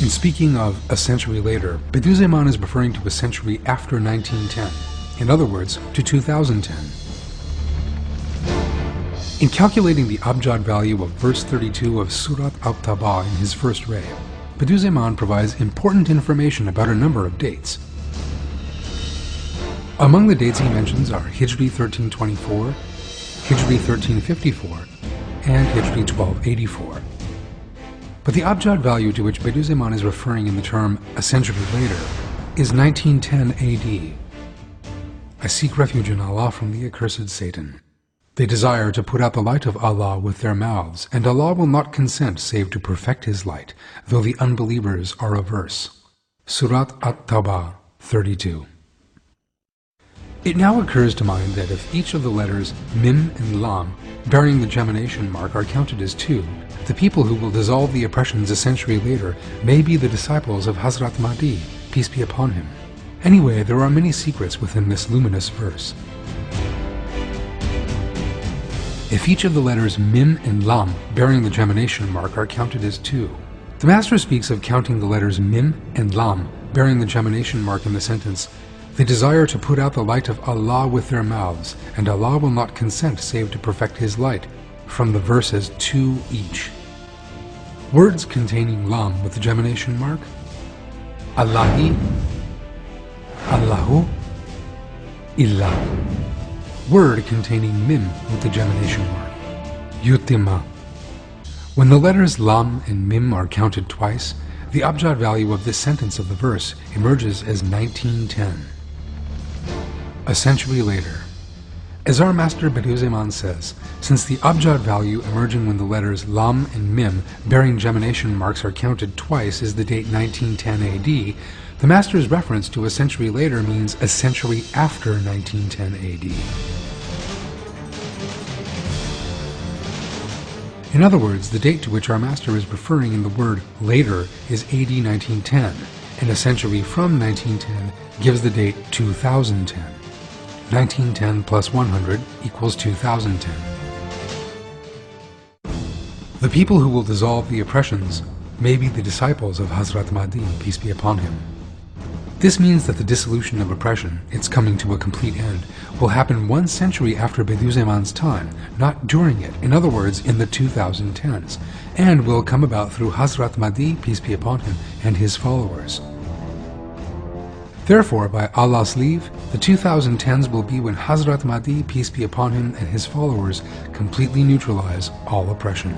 In speaking of a century later, Bediuzzaman is referring to a century after 1910, in other words, to 2010. In calculating the abjad value of verse 32 of Surat al-Taba in his first ray, Bediuzzaman provides important information about a number of dates. Among the dates he mentions are Hijri 1324, Hijri 1354, and Hijri 1284. But the abjad value to which Bediuzzaman is referring in the term a century later is 1910 AD. I seek refuge in Allah from the accursed Satan. They desire to put out the light of Allah with their mouths, and Allah will not consent save to perfect His light, though the unbelievers are averse. Surat at-Tawbah 32. It now occurs to mind that if each of the letters Mim and Lam bearing the gemination mark are counted as two, the people who will dissolve the oppressions a century later may be the disciples of Hazrat Mahdi, peace be upon him. Anyway, there are many secrets within this luminous verse. If each of the letters Mim and Lam bearing the gemination mark are counted as two, the Master speaks of counting the letters Mim and Lam bearing the gemination mark in the sentence, "They desire to put out the light of Allah with their mouths, and Allah will not consent save to perfect His light," from the verses two each. Words containing Lam with the gemination mark: Allahi, Allahu, Illah. Word containing Mim with the gemination mark: Yutima. When the letters Lam and Mim are counted twice, the abjad value of this sentence of the verse emerges as 1910. A century later. As our Master Bediuzzaman says, since the abjad value emerging when the letters Lam and Mim bearing gemination marks are counted twice is the date 1910 AD, the Master's reference to a century later means a century after 1910 AD. In other words, the date to which our Master is referring in the word later is AD 1910, and a century from 1910 gives the date 2010. 1910 plus 100 equals 2010. The people who will dissolve the oppressions may be the disciples of Hazrat Mahdi, peace be upon him. This means that the dissolution of oppression, its coming to a complete end, will happen 1 century after Bediuzzaman's time, not during it, in other words, in the 2010s, and will come about through Hazrat Mahdi, peace be upon him, and his followers. Therefore, by Allah's leave, the 2010s will be when Hazrat Mahdi, peace be upon him, and his followers completely neutralize all oppression.